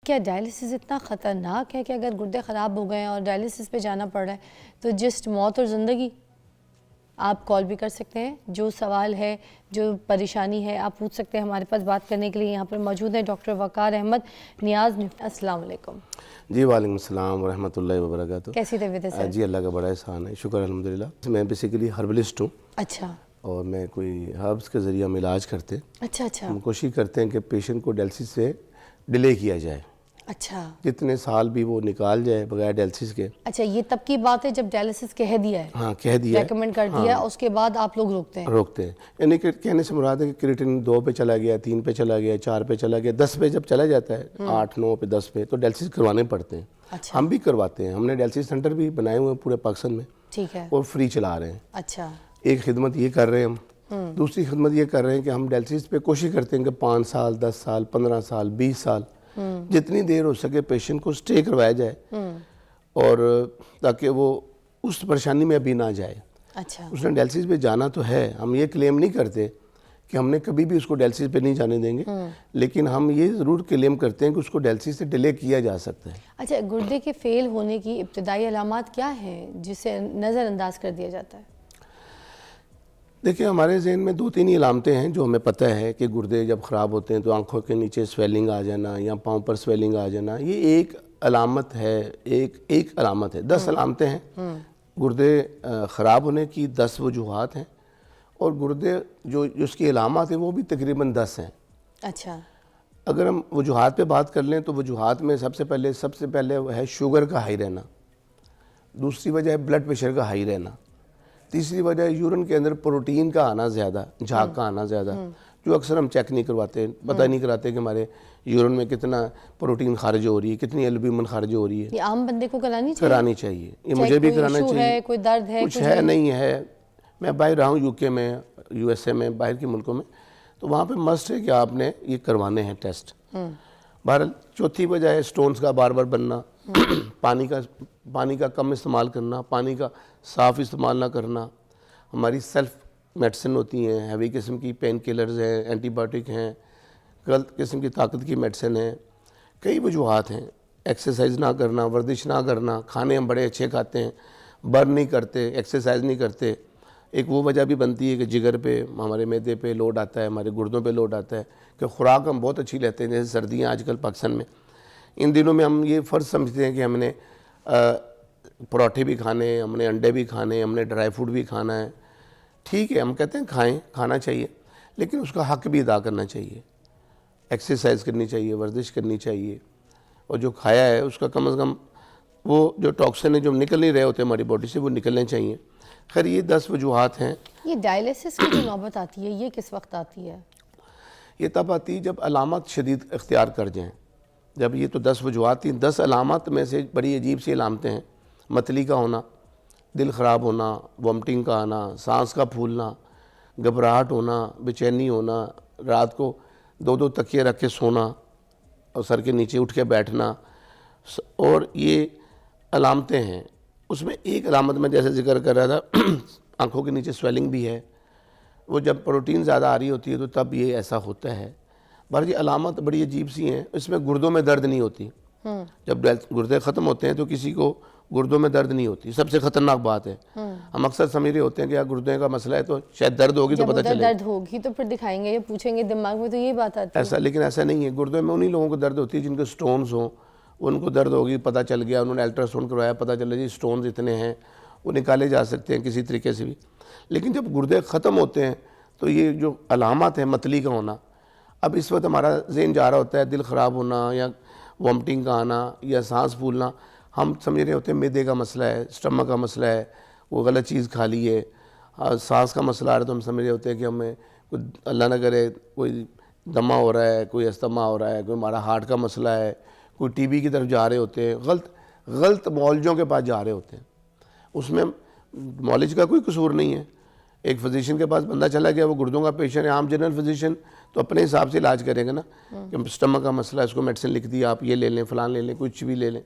क्या डायलिसिस इतना ख़तरनाक है कि अगर गुर्दे ख़राब हो गए हैं और डायलिसिस पे जाना पड़ रहा है तो जस्ट मौत और ज़िंदगी? आप कॉल भी कर सकते हैं, जो सवाल है, जो परेशानी है आप पूछ सकते हैं। हमारे पास बात करने के लिए यहाँ पर मौजूद है डॉक्टर वक़ार अहमद नियाज़। अस्सलाम वालेकुम। जी वालेकुम सलाम व रहमतुल्लाहि व बरकातुहू। कैसी तबीयत है सर? जी अल्लाह का बड़ा एहसान है, शुक्र अल्हम्दुलिल्लाह। मैं बेसिकली हर्बलिस्ट हूँ। अच्छा और मैं कोई हर्ब्स के ज़रिए हम इलाज करते हैं। अच्छा हम कोशिश करते हैं कि पेशेंट को डायलिसिस से डिले किया जाए, अच्छा जितने साल भी वो निकाल जाए बगैर डायलिसिस के। अच्छा, ये तब की बात है जब डायलिसिस कह दिया है, हाँ कह दिया है, रेकमेंड कर दिया, उसके बाद आप लोग रोकते हैं। यानी कि कहने से मुराद है कि क्रिएटिनिन 2 पे चला गया, 3 पे चला गया, 4 पे चला गया, 10 पे जब चला जाता है, 8, 9 पे, 10 पे, तो डायलिसिस करवाने पड़ते हैं। अच्छा हम भी करवाते हैं, हमने डायलिसिस सेंटर भी बनाए हुए हैं पूरे पाकिस्तान में, ठीक है, और फ्री चला रहे हैं। अच्छा एक खिदमत ये कर रहे हैं हम, दूसरी खिदमत ये कर रहे हैं कि हम डायलिसिस पे कोशिश करते हैं कि 5 साल, 10 साल, 15 साल, 20 साल, जितनी देर हो सके पेशेंट को स्टे करवाया जाए, और ताकि वो उस परेशानी में अभी ना जाए। अच्छा उसने डायलिसिस पे जाना तो है, हम ये क्लेम नहीं करते कि हमने कभी भी उसको डायलिसिस पे नहीं जाने देंगे, लेकिन हम ये ज़रूर क्लेम करते हैं कि उसको डायलिसिस से डिले किया जा सकता है। अच्छा, गुर्दे के फेल होने की इब्तदाई अलामात क्या हैं जिसे नज़रअंदाज कर दिया जाता है? देखिए हमारे जहन में 2-3 ही अलामतें हैं जो हमें पता है कि गुर्दे जब ख़राब होते हैं तो आंखों के नीचे स्वेलिंग आ जाना या पाँव पर स्वेलिंग आ जाना, ये एक अलामत है, एक अलामत है। 10 अलामतें हैं गुर्दे ख़राब होने की, 10 वजूहात हैं, और गुर्दे जो उसकी अलामत है वो भी तकरीबन 10 हैं। अच्छा, अगर हम वजूहात पे बात कर लें तो वजूहात में सबसे पहले है शुगर का हाई रहना, दूसरी वजह है ब्लड प्रेशर का हाई रहना, तीसरी वजह है यूरिन के अंदर प्रोटीन का आना ज़्यादा, झाग का आना ज़्यादा, जो अक्सर हम चेक नहीं करवाते, पता नहीं कराते कि हमारे यूरिन में कितना प्रोटीन खारिज हो रही है, कितनी एल्ब्यूमिन खारिज हो रही है। ये आम बंदे को करानी चाहिए? ये मुझे भी कराना चाहिए। कोई दर्द है, कुछ है नहीं है। मैं बाहर रहा हूँ, यूके में, यूएसए में, बाहर के मुल्कों में, तो वहाँ पे मस्ट है कि आपने ये करवाने हैं टेस्ट। बहरहाल चौथी वजह है स्टोन्स का बार बार बनना, पानी का कम इस्तेमाल करना, पानी का साफ़ इस्तेमाल ना करना, हमारी सेल्फ मेडिसिन होती हैं, हैवी किस्म की पेन किलर्स हैं, एंटीबायोटिक हैं, गलत किस्म की ताकत की मेडिसिन है, कई वजूहात हैं। एक्सरसाइज ना करना, वर्जिश ना करना, खाने हम बड़े अच्छे खाते हैं, बर्न नहीं करते, एक्सरसाइज नहीं करते। एक वो वजह भी बनती है कि जिगर पे, हमारे मैदे पे लोड आता है, हमारे गुर्दों पे लोड आता है, कि खुराक हम बहुत अच्छी लेते हैं, जैसे सर्दियाँ आजकल पाकिस्तान में, इन दिनों में हम ये फ़र्ज़ समझते हैं कि हमने पराठे भी खाने, हमने अंडे भी खाने, हमने ड्राई फ्रूट भी खाना है। ठीक है, हम कहते हैं खाएं, खाना चाहिए, लेकिन उसका हक़ भी अदा करना चाहिए। एक्सरसाइज करनी चाहिए, वर्जिश करनी चाहिए, और जो खाया है उसका कम से कम वो जो टॉक्सिन है जो निकल नहीं रहे होते हमारी बॉडी से, वो निकलने चाहिए। खैर ये 10 वजूहात हैं। ये डायलिसिस की जो नौबत आती है ये किस वक्त आती है? ये तब आती है जब अलामत शदीद इख्तियार कर जाएँ। जब ये तो 10 वजूहात थी, 10 अलामत में से बड़ी अजीब सी अलामतें हैं। मतली का होना, दिल ख़राब होना, वॉमिटिंग का आना, सांस का फूलना, घबराहट होना, बेचैनी होना, रात को 2-2 तकिए रख के सोना और सर के नीचे उठ के बैठना, और ये अलामतें हैं। उसमें एक अलामत में जैसे जिक्र कर रहा था आँखों के नीचे स्वेलिंग भी है, वो जब प्रोटीन ज़्यादा आ रही होती है तो तब ये ऐसा होता है। पर ये अलामत बड़ी अजीब सी हैं। इसमें गुर्दों में दर्द नहीं होती, जब गुर्दे ख़त्म होते हैं तो किसी को गुर्दों में दर्द नहीं होती, सबसे ख़तरनाक बात है। हम अक्सर समझ रहे होते हैं कि यार गुर्दे का मसला है तो शायद दर्द होगी तो पता चलेगा, दर्द होगी तो फिर दिखाएंगे या पूछेंगे, दिमाग में तो ये बात आती है ऐसा, लेकिन ऐसा नहीं है। गुर्दे में उन्हीं लोगों को दर्द होती है जिनके स्टोन्स हों, उनको दर्द होगी, पता चल गया, उन्होंने अल्ट्रासाउंड करवाया, पता चला जी स्टोन्स इतने हैं, वो निकाले जा सकते हैं किसी तरीके से भी। लेकिन जब गुर्दे ख़त्म होते हैं तो ये जो अलामत है मतली का होना, अब इस वक्त हमारा ज़हन जा रहा होता है दिल ख़राब होना या वॉमिटिंग का आना या सांस फूलना, हम समझ रहे होते हैं मैदे का मसला है, स्टमक का मसला है, वो गलत चीज़ खा ली है। सांस का मसला आ रहा है तो हम समझ रहे होते हैं कि हमें कोई अल्लाह न करे कोई दमा हो रहा है, कोई अस्थमा हो रहा है, कोई हमारा हार्ट का मसला है, कोई टीबी की तरफ जा रहे होते हैं, गलत मौलजों के पास जा रहे होते हैं। उसमें मौलिज का कोई कसूर नहीं है। एक फिजिशियन के पास बंदा चला गया, वो गुर्दों का पेशेंट है, आम जनरल फिजिशियन तो अपने हिसाब से इलाज करेंगे ना, कि स्टमक का मसला है, इसको मेडिसिन लिख दी, आप ये ले लें, फ़लान ले लें, कुछ भी ले लें।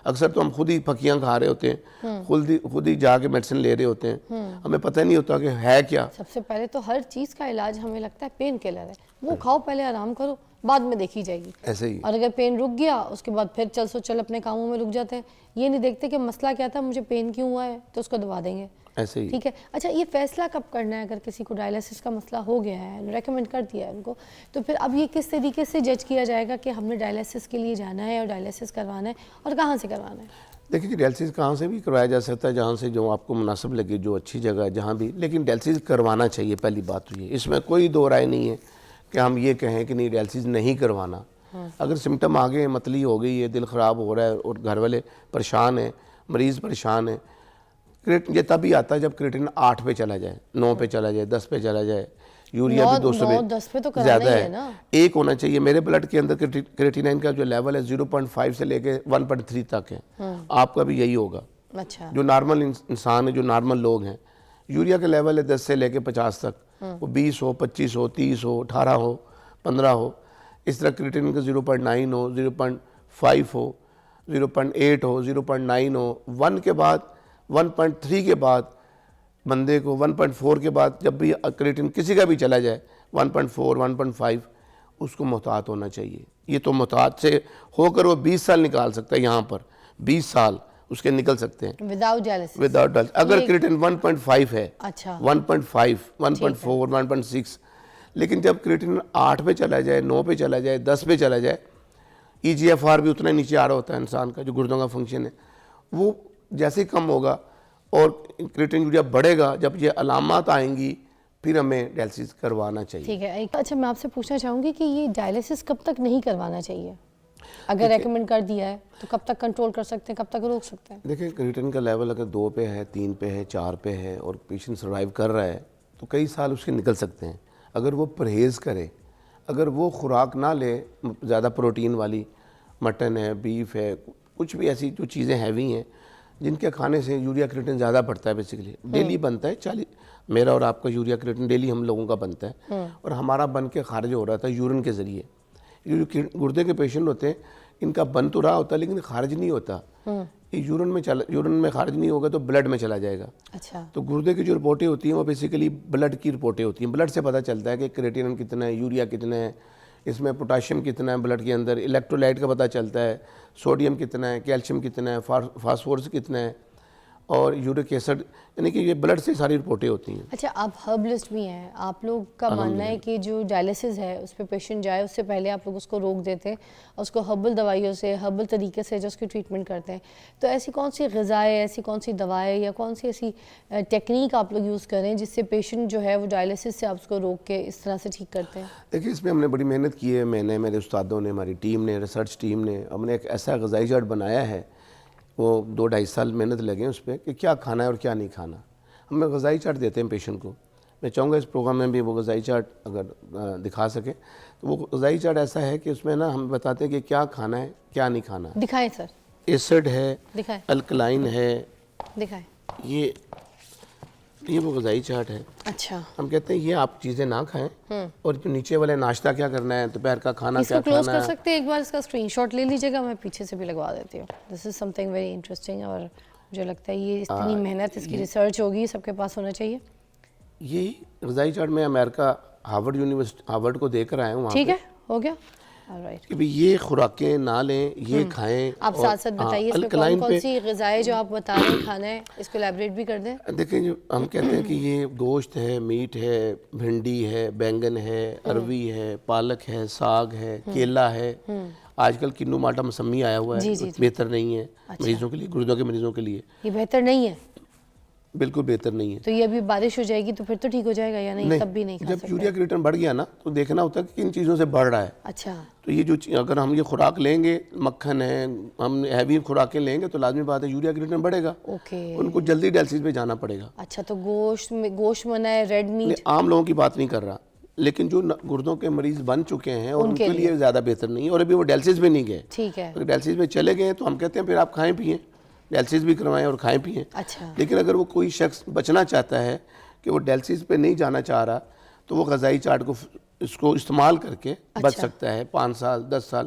अक्सर तो हम खुद ही फकियाँ खा रहे होते हैं, खुद ही जाके मेडिसिन ले रहे होते हैं, हमें पता ही नहीं होता कि है क्या। सबसे पहले तो हर चीज़ का इलाज हमें लगता है पेन किलर है, वो खाओ, पहले आराम करो, बाद में देखी जाएगी। ऐसे ही और अगर पेन रुक गया उसके बाद फिर चल सो चल अपने कामों में रुक जाते हैं, ये नहीं देखते कि मसला क्या था, मुझे पेन क्यों हुआ है, तो उसको दबा देंगे। ऐसे ही। ठीक है। अच्छा, ये फैसला कब करना है अगर किसी को डायलिसिस का मसला हो गया है, रेकमेंड कर दिया है उनको, तो फिर अब ये किस तरीके से जज किया जाएगा कि हमने डायलिसिस के लिए जाना है और डायलिसिस करवाना है और कहाँ से करवाना है? देखिए जी, डायलिसिस कहाँ से भी करवाया जा सकता है, जहाँ से जो आपको मुनासिब लगे, जो अच्छी जगह है जहाँ भी, लेकिन डायलिसिस करवाना चाहिए। पहली बात तो ये, इसमें कोई दो राय नहीं है कि हम ये कहें कि नहीं डायलिसिस नहीं करवाना। अगर सिम्टम आ गए, मतली हो गई है, दिल ख़राब हो रहा है और घर वाले परेशान हैं, मरीज़ परेशान है, ये तभी आता है जब क्रिएटिनिन 8 पे चला जाए, 9 पे चला जाए, 10 पे चला जाए, यूरिया भी 200 10 पे तो पे ज़्यादा है है ना। एक होना चाहिए। मेरे ब्लड के अंदर क्रिएटिनिन का जो लेवल है 0.5 से लेके 1.3 तक है। आपका भी यही होगा। अच्छा। जो नॉर्मल इंसान है, जो नॉर्मल लोग हैं, यूरिया का लेवल है 10 से लेके 50 तक, वो 20 हो, 25 हो, 30 हो, 18 हो, 15 हो। इस तरह क्रिएटिनिन का 0.9 हो, 0.5 हो, 0.8 हो, 0.9 हो, 1 के बाद, 1.3 के बाद बंदे को, 1.4 के बाद जब भी क्रिएटिनिन किसी का भी चला जाए 1.4, 1.5, उसको मोहतात होना चाहिए। ये तो मोहतात से होकर वो 20 साल निकाल सकता है, यहाँ पर 20 साल उसके निकल सकते हैं विदाउट डायलिसिस। Without dialysis. अगर क्रिएटिनिन 1.5 है, अच्छा 1.5, 1.4, 1.6, लेकिन जब क्रिएटिनिन 8 पे चला जाए, 9 पे चला जाए, 10 पे चला जाए, EGFR भी उतना नीचे आ रहा होता है इंसान का, जो गुर्दों का फंक्शन है, वो जैसे ही कम होगा और क्रिएटिनिन यूरिया बढ़ेगा, जब ये अलामत आएंगी फिर हमें डायलिसिस करवाना चाहिए। ठीक है। अच्छा, मैं आपसे पूछना चाहूँगी कि ये डायलिसिस कब तक नहीं करवाना चाहिए? अगर रेकमेंड कर दिया है तो कब तक कंट्रोल कर सकते हैं, कब तक रोक सकते हैं? देखिए, क्रिएटिनिन का लेवल अगर 2 पे है, 3 पे है, 4 पे है और पेशेंट सर्वाइव कर रहा है तो कई साल उसके निकल सकते हैं। अगर वो परहेज़ करे, अगर वो खुराक ना ले ज़्यादा प्रोटीन वाली, मटन है, बीफ है, कुछ भी ऐसी जो चीज़ें हैवी हैं जिनके खाने से यूरिया क्रिएटिनिन ज़्यादा बढ़ता है, बेसिकली डेली बनता है 40, मेरा और आपका यूरिया क्रिएटिनिन डेली हम लोगों का बनता है और हमारा बन के खारिज हो रहा था यूरिन के ज़रिए। ये जो गुर्दे के पेशेंट होते हैं, इनका बन तो रहा होता है लेकिन खारिज नहीं होता। ये यूरिन में खारिज नहीं होगा तो ब्लड में चला जाएगा। अच्छा। तो गुर्दे की जो रिपोर्टें होती हैं वो बेसिकली ब्लड की रिपोर्टें होती हैं। ब्लड से पता चलता है कि क्रिएटिनिन कितना है, यूरिया कितना है, इसमें पोटाशियम कितना है ब्लड के अंदर, इलेक्ट्रोलाइट का पता चलता है, सोडियम कितना है, कैल्शियम कितना है, फास्फोरस कितना है और यूरिक एसिड, यानी कि ये ब्लड से सारी रिपोर्टें होती हैं। अच्छा, आप हर्बलिस्ट भी हैं, आप लोग का मानना है कि जो डायलिसिस है उस पर पेशेंट जाए उससे पहले आप लोग उसको रोक देते हैं और उसको हर्बल दवाइयों से, हर्बल तरीके से जो उसकी ट्रीटमेंट करते हैं। तो ऐसी कौन सी ग़िज़ाएँ, ऐसी कौन सी दवाएँ या कौन सी ऐसी टेक्निक आप लोग यूज़ करें जिससे पेशेंट जो है वो डायलिसिस से आप उसको रोक के इस तरह से ठीक करते हैं? देखिए, इसमें हमने बड़ी मेहनत की है, मैंने, मेरे उस्तादों ने, हमारी टीम ने, रिसर्च टीम ने, हमने एक ऐसा ग़िज़ाई चार्ट बनाया है, वो 2-2.5 साल मेहनत लगे उस पर कि क्या खाना है और क्या नहीं खाना। हम ग़िज़ाई चार्ट देते हैं पेशेंट को। मैं चाहूँगा इस प्रोग्राम में भी वो ग़िज़ाई चार्ट अगर दिखा सकें तो वो ग़िज़ाई चार्ट ऐसा है कि उसमें ना हम बताते हैं कि क्या खाना है, क्या नहीं खाना। दिखाएं सर। एसिड है, दिखाएं। अल्कलाइन है, दिखाएं। ये वो ग़िज़ाई चार्ट है। अच्छा। हम कहते हैं ये आप चीज़ें ना खाएं और जो नीचे वाले नाश्ता क्या करना है, दोपहर का खाना क्या इसको क्लोज खाना कर है। सकते हैं एक बार, इसका स्क्रीनशॉट ले लीजिएगा, मैं पीछे से भी लगवा देती हूँ। This is something very interesting और मुझे लगता है ये इतनी मेहनत, इसकी रिसर्च होगी, सबके पास होना चाहिए। ये ग़िज़ाई चार्ट में अमेरिका हार्वर्ड को देकर आए हूँ वहाँ ठीक पे है, हो गया। ऑलराइट। कि भाई ये खुराकें ना लें, ये खाएं। आप और साथ साथ बताइए इसमें कौन अल्कलाइन कौन पे सी ग़िज़ाएँ जो आप बता रहे हैं खाना है, इसको एलैबोरेट भी कर दें। देखें, जो हम कहते हैं कि ये गोश्त है, मीट है, भिंडी है, बैंगन है, अरवी है, पालक है, साग है, केला है। आजकल किन्नू माटा मौसमी आया हुआ है, बेहतर नहीं है मरीजों के लिए, गुर्दों के मरीजों के लिए ये बेहतर नहीं है, बिल्कुल बेहतर नहीं है। तो ये अभी बारिश हो जाएगी तो फिर तो ठीक हो जाएगा या नहीं? तब भी नहीं खा जब सकते? यूरिया क्रिएटिनिन बढ़ गया ना तो देखना होता है कि किन चीज़ों से बढ़ रहा है। अच्छा। तो ये जो अगर हम ये खुराक लेंगे, मक्खन है, हम हैवी खुराकें लेंगे तो लाजमी बात है यूरिया क्रिएटिनिन बढ़ेगा। ओके। उनको जल्दी डायलिसिस पे जाना पड़ेगा। अच्छा, तो गोश्त मना है, रेड मीट? आम लोगों की बात नहीं कर रहा, लेकिन जो गुर्दों के मरीज बन चुके हैं और उनके लिए ज़्यादा बेहतर नहीं है और अभी वो डायलिसिस में नहीं गए। ठीक है। अगर डायलिसिस में चले गए तो हम कहते हैं फिर आप खाएं पिएं, डायलिसिस भी करवाएं और खाएं पिएं। अच्छा। लेकिन अगर वो कोई शख्स बचना चाहता है कि वो डायलिसिस पे नहीं जाना चाह रहा तो वो ग़िज़ाई चार्ट को इसको इस्तेमाल करके बच सकता है 5 साल 10 साल।